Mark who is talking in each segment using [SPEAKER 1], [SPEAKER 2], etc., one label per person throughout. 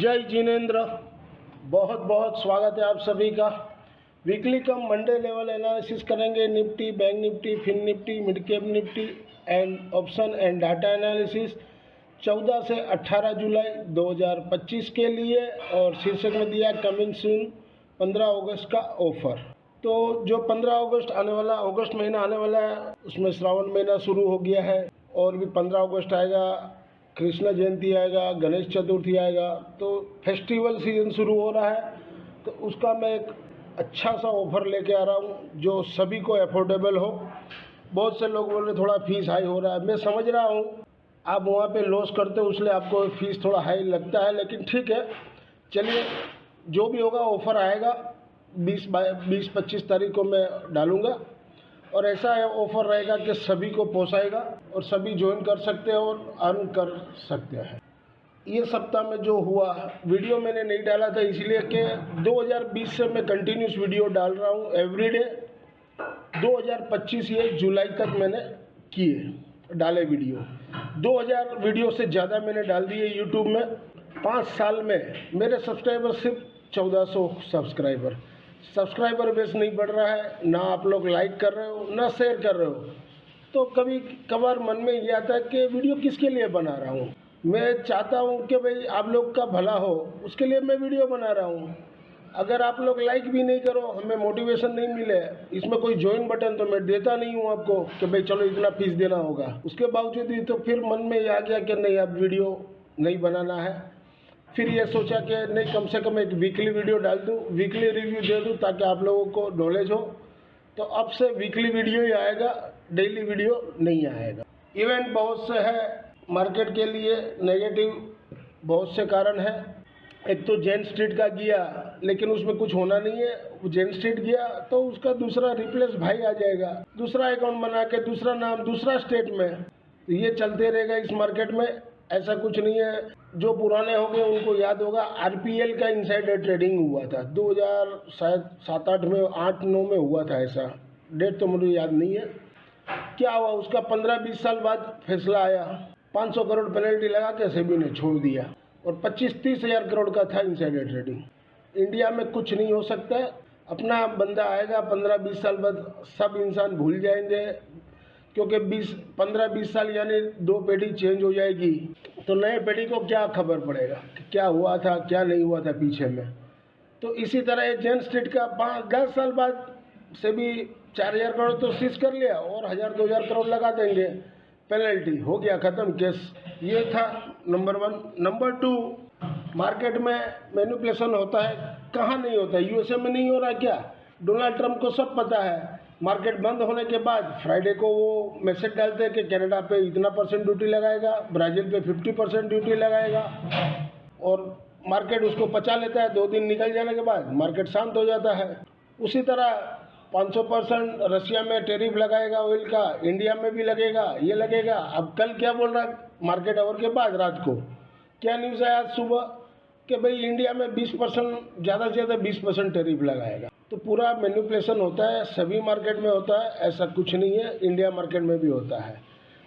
[SPEAKER 1] जय जिनेंद्र। बहुत बहुत स्वागत है आप सभी का। Weekly come Monday level analysis करेंगे। Nifty, bank Nifty, Fin Nifty, mid cap Nifty and option and data analysis 14 से 18 जुलाई 2025 के लिए। और शीर्षक में दिया कमिंग सून 15 अगस्त का ऑफर। तो जो 15 अगस्त आने वाला, अगस्त महीना आने वाला है, उसमें श्रावण महीना शुरू हो गया है और भी 15 अगस्त आएगा, कृष्ण जयंती आएगा, गणेश चतुर्थी आएगा, तो फेस्टिवल सीजन शुरू हो रहा है। तो उसका मैं एक अच्छा सा ऑफ़र लेके आ रहा हूँ जो सभी को अफोर्डेबल हो। बहुत से लोग बोल रहे थोड़ा फीस हाई हो रहा है, मैं समझ रहा हूँ आप वहाँ पे लॉस करते हो इसलिए आपको फीस थोड़ा हाई लगता है, लेकिन ठीक है, चलिए जो भी होगा ऑफ़र आएगा 20-25 तारीख को मैं डालूँगा और ऐसा ऑफ़र रहेगा कि सभी को पोसाएगा और सभी ज्वाइन कर सकते हैं और अर्न कर सकते हैं। ये सप्ताह में जो हुआ, वीडियो मैंने नहीं डाला था इसलिए कि 2020 से मैं कंटिन्यूस वीडियो डाल रहा हूँ एवरीडे। 2025 ये जुलाई तक मैंने किए डाले वीडियो। 2000 वीडियो से ज़्यादा मैंने डाल दिए यूट्यूब में। 5 साल में मेरे सब्सक्राइबर सिर्फ 1400 सब्सक्राइबर बेस नहीं बढ़ रहा है, ना आप लोग लाइक कर रहे हो, ना शेयर कर रहे हो। तो कभी कभार मन में ये आता है कि वीडियो किसके लिए बना रहा हूँ। मैं चाहता हूँ कि भाई आप लोग का भला हो, उसके लिए मैं वीडियो बना रहा हूँ। अगर आप लोग लाइक भी नहीं करो, हमें मोटिवेशन नहीं मिले, इसमें कोई ज्वाइन बटन तो मैं देता नहीं हूँ आपको कि भाई चलो इतना फीस देना होगा। उसके बावजूद भी तो फिर मन में ये आ गया कि नहीं, अब वीडियो नहीं बनाना है। फिर ये सोचा कि नहीं, कम से कम एक वीकली वीडियो डाल दूँ, वीकली रिव्यू दे दूँ ताकि आप लोगों को नॉलेज हो। तो अब से वीकली वीडियो ही आएगा, डेली वीडियो नहीं आएगा। इवेंट बहुत से है मार्केट के लिए, नेगेटिव बहुत से कारण है। एक तो जेन स्ट्रीट का गया, लेकिन उसमें कुछ होना नहीं है। जेन स्ट्रीट गया तो उसका दूसरा रिप्लेस भाई आ जाएगा, दूसरा अकाउंट बना के, दूसरा नाम, दूसरा स्टेट में। तो ये चलते रहेगा इस मार्केट में, ऐसा कुछ नहीं है। जो पुराने होंगे उनको याद होगा, आरपीएल का इनसाइडर ट्रेडिंग हुआ था 2007-8 में, 8-9 में हुआ था, ऐसा डेट तो मुझे याद नहीं है। क्या हुआ, उसका 15-20 साल बाद फैसला आया, 500 करोड़ पेनल्टी लगा के सेबी ने छोड़ दिया और 25-30 हज़ार करोड़ का था इनसाइडर ट्रेडिंग। इंडिया में कुछ नहीं हो सकता है। अपना बंदा आएगा 15-20 साल बाद, सब इंसान भूल जाएंगे, क्योंकि 15-20 साल यानी 2 पीढ़ी चेंज हो जाएगी। तो नए पीढ़ी को क्या खबर पड़ेगा कि क्या हुआ था, क्या नहीं हुआ था पीछे में। तो इसी तरह जेन स्ट्रीट का 10 साल बाद से भी 4000 करोड़ तो सीज कर लिया और 1000-2000 करोड़ लगा देंगे, पेनल्टी हो गया, ख़त्म केस। ये था नंबर 1। नंबर 2, मार्केट में मैनिपुलेशन होता है, कहाँ नहीं होता है? यूएसए में नहीं हो रहा क्या? डोनाल्ड ट्रंप को सब पता है। मार्केट बंद होने के बाद फ्राइडे को वो मैसेज डालते हैं कि कनाडा पे इतना % ड्यूटी लगाएगा, ब्राज़ील पे 50% ड्यूटी लगाएगा, और मार्केट उसको पचा लेता है। 2 दिन निकल जाने के बाद मार्केट शांत हो जाता है। उसी तरह 500% रशिया में टैरिफ लगाएगा ऑयल का, इंडिया में भी लगेगा, ये लगेगा। अब कल क्या बोल रहा है मार्केट आवर के बाद, रात को क्या न्यूज़ है आज सुबह कि भाई इंडिया में 20%, ज़्यादा से ज़्यादा 20% टैरिफ लगाएगा। तो पूरा मैनिपुलेशन होता है, सभी मार्केट में होता है, ऐसा कुछ नहीं है, इंडिया मार्केट में भी होता है।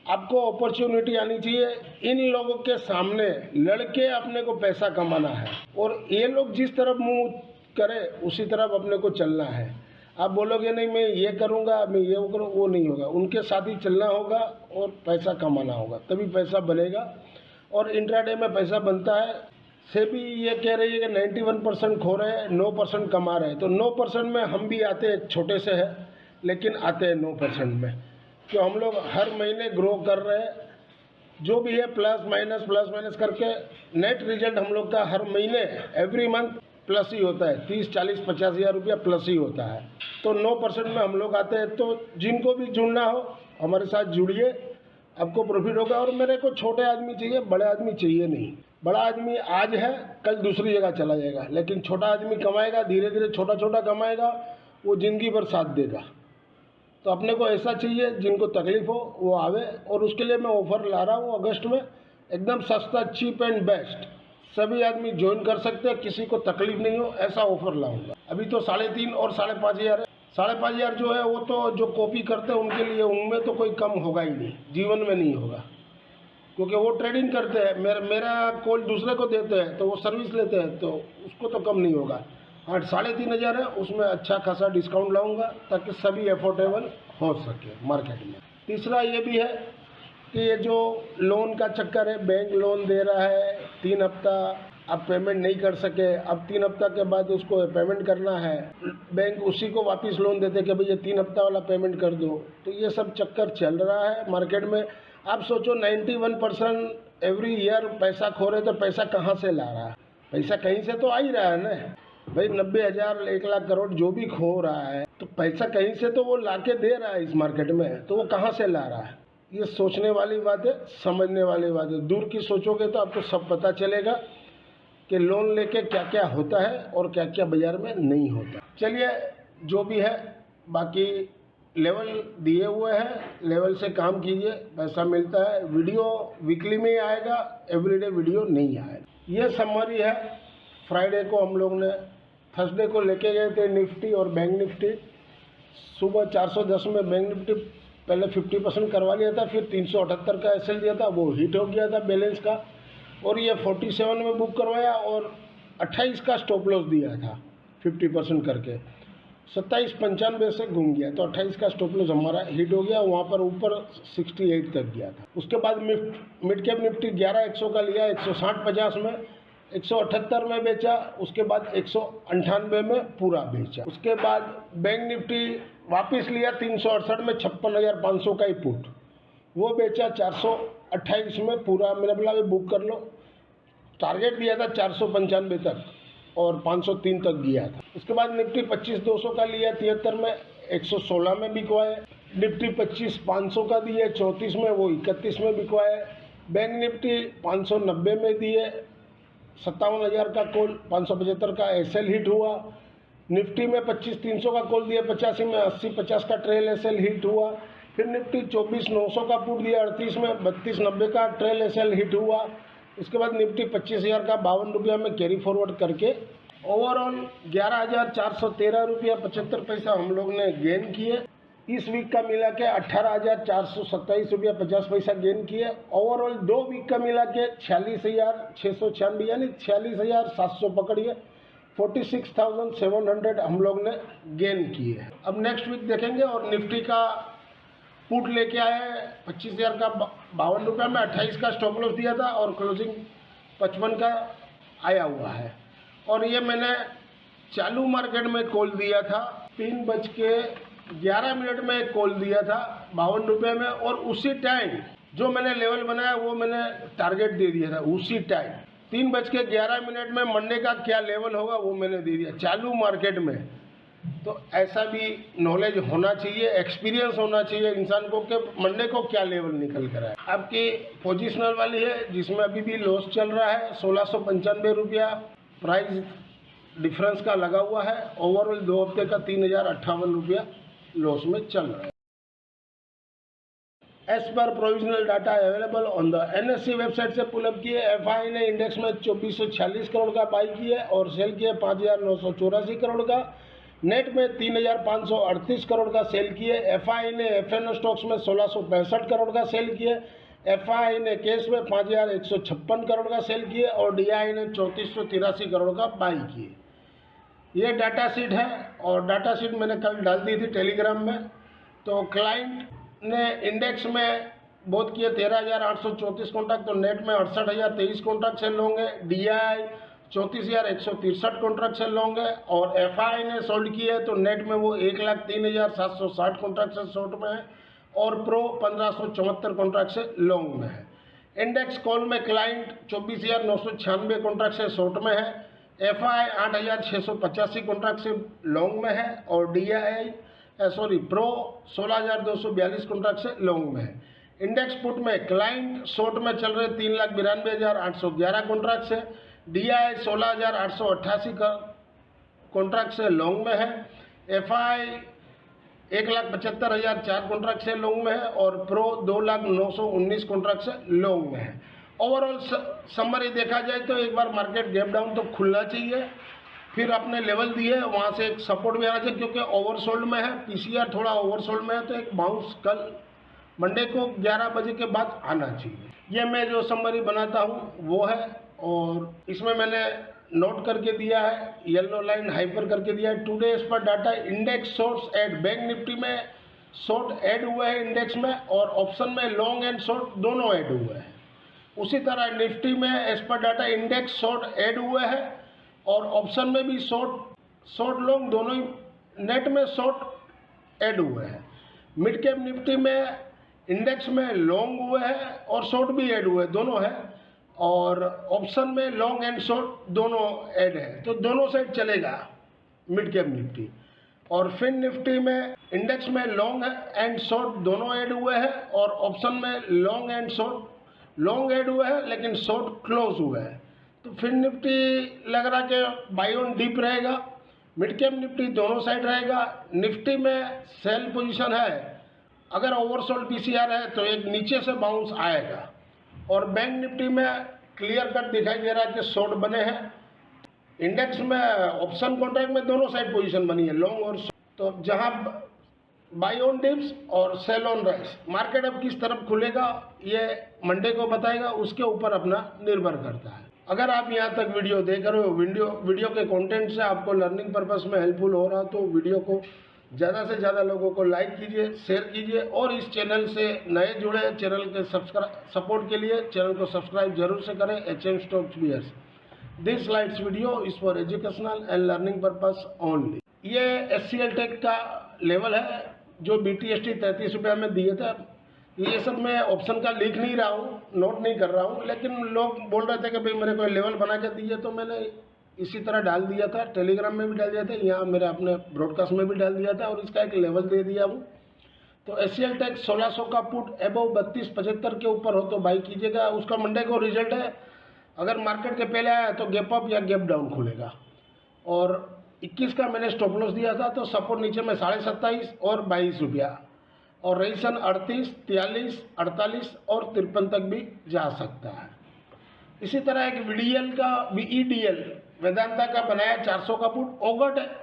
[SPEAKER 1] आपको अपॉर्चुनिटी आनी चाहिए, इन लोगों के सामने लड़के अपने को पैसा कमाना है, और ये लोग जिस तरफ मुंह करे उसी तरफ अपने को चलना है। आप बोलोगे नहीं मैं ये करूँगा, मैं ये करूँ, वो नहीं होगा। उनके साथ ही चलना होगा और पैसा कमाना होगा, तभी पैसा बनेगा। और इंट्राडे में पैसा बनता है। सेबी ये कह रही है कि 91% खो रहे हैं, 9% कमा रहे हैं। तो 9% में हम भी आते हैं, छोटे से है लेकिन आते हैं 9% में, क्यों हम लोग हर महीने ग्रो कर रहे हैं। जो भी है प्लस माइनस करके नेट रिजल्ट हम लोग का हर महीने, एवरी मंथ प्लस ही होता है। 30-40-50 हज़ार रुपया प्लस ही होता है। तो 9% में हम लोग आते हैं। तो जिनको भी जुड़ना हो हमारे साथ जुड़िए, आपको प्रॉफिट होगा। और मेरे को छोटे आदमी चाहिए, बड़े आदमी चाहिए नहीं। बड़ा आदमी आज है, कल दूसरी जगह चला जाएगा, लेकिन छोटा आदमी कमाएगा, धीरे धीरे छोटा छोटा कमाएगा, वो ज़िंदगी भर साथ देगा। तो अपने को ऐसा चाहिए जिनको तकलीफ हो वो आवे, और उसके लिए मैं ऑफ़र ला रहा हूँ अगस्त में, एकदम सस्ता, चीप एंड बेस्ट। सभी आदमी ज्वाइन कर सकते हैं, किसी को तकलीफ नहीं हो, ऐसा ऑफ़र लाऊंगा। अभी तो 3.5 और 5.5 हज़ार है। 5.5 हज़ार जो है वो तो जो कॉपी करते हैं उनके लिए, उनमें तो कोई कम होगा ही नहीं, जीवन में नहीं होगा। क्योंकि वो ट्रेडिंग करते हैं, मेरा कॉल दूसरे को देते हैं तो वो सर्विस लेते हैं, तो उसको तो कम नहीं होगा। 3,500 है, उसमें अच्छा खासा डिस्काउंट लाऊंगा ताकि सभी अफोर्डेबल हो सके मार्केट में। तीसरा ये भी है कि ये जो लोन का चक्कर है, बैंक लोन दे रहा है 3 हफ्ता, अब पेमेंट नहीं कर सके, अब 3 हफ्ता के बाद उसको पेमेंट करना है, बैंक उसी को वापस लोन देते कि भाई ये 3 हफ्ता वाला पेमेंट कर दो। तो ये सब चक्कर चल रहा है मार्केट में। आप सोचो 91% एवरी ईयर पैसा खो रहे, तो पैसा कहाँ से ला रहा है? पैसा कहीं से तो आ ही रहा है ना भाई। 90,000 1 लाख करोड़ जो भी खो रहा है, तो पैसा कहीं से तो वो ला के दे रहा है इस मार्केट में, तो वो कहाँ से ला रहा है? ये सोचने वाली बात है, समझने वाली बात है। दूर की सोचोगे तो आपको सब पता चलेगा कि लोन लेके क्या क्या होता है और क्या क्या बाजार में नहीं होता। चलिए जो भी है, बाकी लेवल दिए हुए हैं, लेवल से काम कीजिए, पैसा मिलता है। वीडियो वीकली में ही आएगा, एवरीडे वीडियो नहीं आएगा। ये समरी है। फ्राइडे को हम लोग ने, थर्सडे को लेके गए थे निफ्टी और बैंक निफ्टी। सुबह 410 में बैंक निफ्टी पहले 50% करवा लिया था, फिर 378 का एसएल दिया था, वो हिट हो गया था बैलेंस का, और ये 47 में बुक करवाया और 28 का स्टॉप लॉस दिया था 50% करके। 27.95 से घूम गया, तो 28 का स्टॉप लॉस हमारा हिट हो गया, वहाँ पर ऊपर 68 तक गया था। उसके बाद मिड कैप निफ्टी 11,100 का लिया 160-50 में, 178 में बेचा, उसके बाद 198 में पूरा बेचा। उसके बाद बैंक निफ्टी वापस लिया 368 में 56,500 का ही पुट, वो बेचा 428 में पूरा। मैंने बोला अभी बुक कर लो, टारगेट दिया था 495 तक और 503 तक दिया था। उसके बाद निफ्टी 25,200 का लिया 73 में, 116 में बिकवाए। निफ्टी 25,500 का दिए 34 में, वो 31 में बिकवाए। बैंक निफ्टी 590 में दिए 57,000 का कॉल, 575 का एसएल हिट हुआ। निफ्टी में 25,300 का कॉल दिया 85 में, 80-50 का ट्रेल एसएल हिट हुआ। फिर निफ्टी 24,900 का पुट दिया 38 में, 32,90 का ट्रेल एसएल हिट हुआ। उसके बाद निफ्टी 25,000 का 52 रुपया में कैरी फॉरवर्ड करके ओवरऑल 11,413 रुपया 75 पैसा हम लोग ने गेन किए। इस वीक का मिला के 18,427 रुपया 50 पैसा गेन किए। ओवरऑल 2 वीक का मिला के 46,696 यानी 46,700 पकड़िए, 46,700 हम लोग ने गेन किए। अब नेक्स्ट वीक देखेंगे। और निफ्टी का पुट लेके आए 25,000 का 52 रुपये में, 28 का स्टॉप लॉस दिया था और क्लोजिंग 55 का आया हुआ है। और ये मैंने चालू मार्केट में कॉल दिया था 3:11 में कॉल दिया था 52 रुपये में, और उसी टाइम जो मैंने लेवल बनाया वो मैंने टारगेट दे दिया था उसी टाइम। 3:11 में मंडे का क्या लेवल होगा वो मैंने दे दिया चालू मार्केट में। तो ऐसा भी नॉलेज होना चाहिए, एक्सपीरियंस होना चाहिए इंसान को कि मंडे को क्या लेवल निकल कर आए। आपकी पोजिशनल वाली है जिसमें अभी भी लॉस चल रहा है 1,695 रुपया प्राइस डिफरेंस का लगा हुआ है। ओवरऑल 2 हफ्ते का 3,058 रुपया लॉस में चल रहा है। As per provisional data available on the NSE website से पुलअप किए। FI ने इंडेक्स में 2,446 करोड़ का बाई किए और सेल किए 5,984 करोड़ का। नेट में 3,538 करोड़ का सेल किए। FI ने FNO स्टॉक्स में 1,665 करोड़ का सेल किए। FI ने कैश में 5,156 करोड़ का सेल किए और DI ने 3,483 करोड़ का बाई किए। ये डाटा शीट है और डाटा शीट मैंने कल डाल दी थी टेलीग्राम में। तो क्लाइंट ने इंडेक्स में बहुत किए 13,834 कॉन्ट्रैक्ट, तो नेट में 68,023 कॉन्ट्रैक्ट सेल होंगे। DI 34,163 कॉन्ट्रैक्ट सेल होंगे और FI ने सोल्ड किए तो नेट में वो 1,03,760 कॉन्ट्रैक्ट से शॉर्ट में है और प्रो 1,574 कॉन्ट्रैक्ट से लॉन्ग में है। इंडेक्स कॉल में क्लाइंट 24,996 कॉन्ट्रैक्ट से शॉर्ट में है। FI 8,685 कॉन्ट्रैक्ट से लॉन्ग में है और प्रो 16,242 कॉन्ट्रैक्ट से लॉन्ग में है। इंडेक्स पुट में क्लाइंट शॉर्ट में चल रहे 3,92,811 कॉन्ट्रैक्ट से। DI 16,888 का कॉन्ट्रैक्ट से लॉन्ग में है। FI 1,75,004 कॉन्ट्रैक्ट से लॉन्ग में है और प्रो 2,09,19 कॉन्ट्रैक्ट से लॉन्ग में है। ओवरऑल समरी देखा जाए तो एक बार मार्केट गैप डाउन तो खुलना चाहिए, फिर अपने लेवल दिए वहाँ से एक सपोर्ट भी आना चाहिए क्योंकि ओवरसोल्ड में है। PCR थोड़ा ओवरसोल्ड में है तो एक बाउंस कल मंडे को 11 बजे के बाद आना चाहिए। ये मैं जो समरी बनाता हूँ वो है, और इसमें मैंने नोट करके दिया है, येलो लाइन हाइपर करके दिया है। Today as per data index shorts add, bank Nifty में शॉर्ट ऐड हुआ है इंडेक्स में, और ऑप्शन में लॉन्ग एंड शॉर्ट दोनों ऐड हुए हैं। उसी तरह निफ्टी में as per data index short add हुए हैं, और ऑप्शन में भी शॉर्ट लॉन्ग दोनों ही, नेट में शॉर्ट ऐड हुए हैं। मिड कैप निफ्टी में इंडेक्स में लॉन्ग हुए हैं और शॉर्ट भी ऐड हुए, दोनों है, और ऑप्शन में लॉन्ग एंड शॉर्ट दोनों ऐड है, तो दोनों साइड चलेगा मिड कैप निफ्टी। और फिन निफ्टी में इंडेक्स में लॉन्ग एंड शॉर्ट दोनों ऐड हुए हैं, और ऑप्शन में long and short long add हुए हैं लेकिन शॉर्ट क्लोज हुए हैं। तो फिन निफ्टी लग रहा कि बाई ऑन डीप रहेगा, मिड कैप निफ्टी दोनों साइड रहेगा। निफ्टी में सेल पोजीशन है, अगर ओवरसोल्ड पीसीआर है तो एक नीचे से बाउंस आएगा, और बैंक निफ्टी में क्लियर कट दिखाई दे रहा है कि शॉर्ट बने हैं। इंडेक्स में ऑप्शन कॉन्ट्रैक्ट में दोनों साइड पोजीशन बनी है, लॉन्ग और शॉर्ट, तो जहां बाई ऑन डिप्स और सेल ऑन राइज। मार्केट अब किस तरफ खुलेगा ये मंडे को बताएगा, उसके ऊपर अपना निर्भर करता है। अगर आप यहाँ तक वीडियो देख रहे हो, वीडियो के कंटेंट से आपको लर्निंग पर्पस में हेल्पफुल हो रहा, तो वीडियो को ज़्यादा से ज़्यादा लोगों को लाइक कीजिए, शेयर कीजिए, और इस चैनल से नए जुड़े चैनल के सपोर्ट के लिए चैनल को सब्सक्राइब जरूर से करें। HM Stocks Viewers, this slides video is for educational and learning purpose only. ये SCL टेक का लेवल है जो BTST 33 रुपये में दिए थे। ये सब मैं ऑप्शन का लिख नहीं रहा हूँ, नोट नहीं कर रहा हूँ, लेकिन लोग बोल रहे थे कि भाई मेरे को लेवल बना के दिए, तो मैंने इसी तरह डाल दिया था, टेलीग्राम में भी डाल दिया था, यहाँ मेरे अपने ब्रॉडकास्ट में भी डाल दिया था, और इसका एक लेवल दे दिया हूँ। तो SCL टेक 1600 का पुट एबव 3275 के ऊपर हो तो बाई कीजिएगा। उसका मंडे को रिजल्ट है, अगर मार्केट के पहले आया तो गैप अप या गैप डाउन खुलेगा। और 21 का मैंने स्टॉप लॉस दिया था, तो सपोर्ट नीचे में 27.5 और 22 रुपया, और रेजिस्टेंस 38, 43, 48 और 53 तक भी जा सकता है। इसी तरह एक VEDL वेदांता का बनाया 400 का पुट,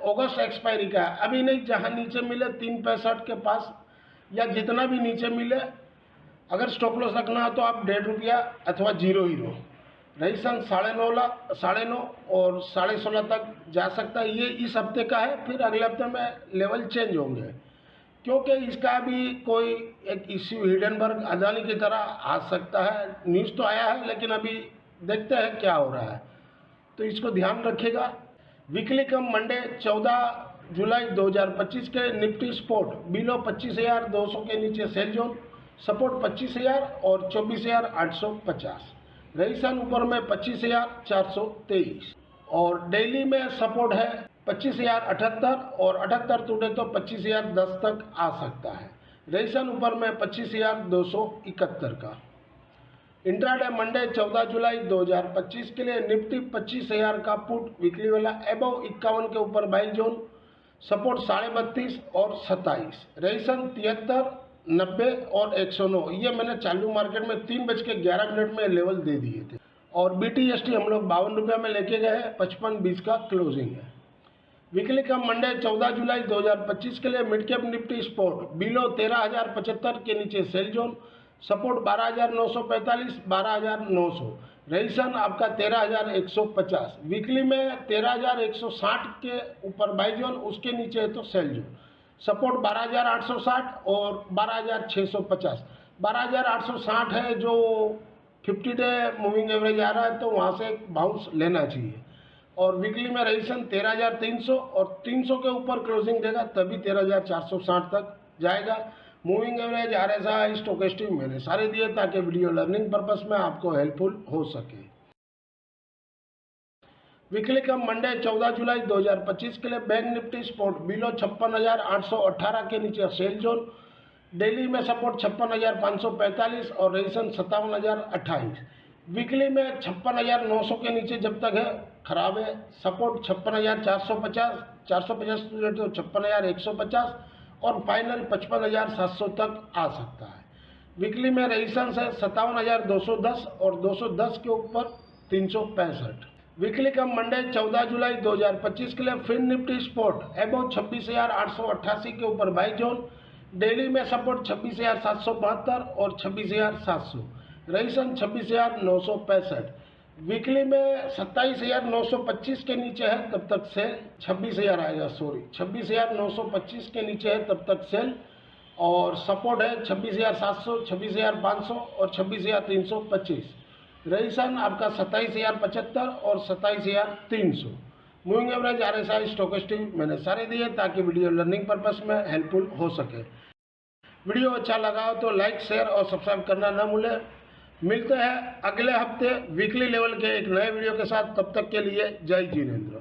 [SPEAKER 1] अगस्त एक्सपायरी का है, अभी नहीं, जहां नीचे मिले 365 के पास या जितना भी नीचे मिले, अगर स्टॉप लॉस रखना है तो आप 1.5 रुपया अथवा 0 ही रो। रेजिस्टेंस 9.5 और 16.5 तक जा सकता है। ये इस हफ्ते का है, फिर अगले हफ्ते में लेवल चेंज होंगे, क्योंकि इसका भी कोई एक इश्यू हिडनबर्ग अदानी की तरह आ सकता है। न्यूज़ तो आया है, लेकिन अभी देखते हैं क्या हो रहा है, तो इसको ध्यान रखिएगा। वीकली कम मंडे 14 जुलाई 2025 के निफ्टी स्पोर्ट बिलो 25,200 के नीचे सेल जोन, सपोर्ट 25,000 और 24,850, रेजिस्टेंस ऊपर में 25,423, और डेली में सपोर्ट है 25,078 और 78 टूटे तो 25,010 तक आ सकता है। रेजिस्टेंस ऊपर में 25,271 का। इंट्राडे मंडे 14 जुलाई 2025 के लिए निफ्टी 25,000 का पुट वीकली वाला एबव 51 के ऊपर बाई जोन, सपोर्ट 32.5 और 27, रेजिस्टेंस 73, 90 और 109। ये मैंने चालू मार्केट में 3:11 में लेवल दे दिए थे। और BTST हम लोग 52 रुपये में लेके गए हैं, 55.20 का क्लोजिंग है। वीकली का मंडे 14 जुलाई 2025 के लिए mid cap Nifty sport below 13,075 के नीचे सेल जोन, सपोर्ट 12,945, 12,900, रेजिस्टेंस आपका 13,150, वीकली में 13,160 के ऊपर बाई जोन, उसके नीचे है तो सेल जोन, सपोर्ट 12,860 और 12,650। 12,860 है जो 50 डे मूविंग एवरेज आ रहा है, तो वहाँ से बाउंस लेना चाहिए। और वीकली में रेजिस्टेंस 13,300 और 300 के ऊपर क्लोजिंग देगा तभी 13,460 तक जाएगा। मूविंग एवरेज, RSI, स्टोकेस्टिक मैंने सारे दिए ताकि वीडियो लर्निंग पर्पस में आपको हेल्पफुल हो सके। वीकली का मंडे 14 जुलाई 2025 के लिए बैंक निफ्टी स्पोर्ट बिलो 56,818 के नीचे सेल जोन, डेली में सपोर्ट 56,545 और रेजिस्टेंस 57,028, वीकली में 56,900 के नीचे जब तक है खराब है, सपोर्ट 56,450, 450 तो 56,150 और फाइनल 55,700 तक आ सकता है। वीकली में रेजिस्टेंस है 57,210 और 210 के ऊपर 365। वीकली का मंडे 14 जुलाई 2025 के लिए फिन निफ्टी स्पोर्ट एबव 26,888 के ऊपर बाई जोन, डेली में सपोर्ट 26,772 और 26,700, रही सन 26,965। वीकली में 27,925 के नीचे है तब तक सेल, 26,000 आएगा, सॉरी 26,925 के नीचे है तब तक सेल, और सपोर्ट है 26,700, 26,500 और 26,325। रही सन आपका 27,075 और 27,300। मूविंग एवरेज, RSI, स्टोकेस्टिक मैंने सारे दिए ताकि वीडियो लर्निंग पर्पस में हेल्पफुल हो सके। वीडियो अच्छा लगा हो तो लाइक, शेयर और सब्सक्राइब करना ना भूलें। मिलते हैं अगले हफ्ते वीकली लेवल के एक नए वीडियो के साथ। तब तक के लिए जय जिनेंद्र।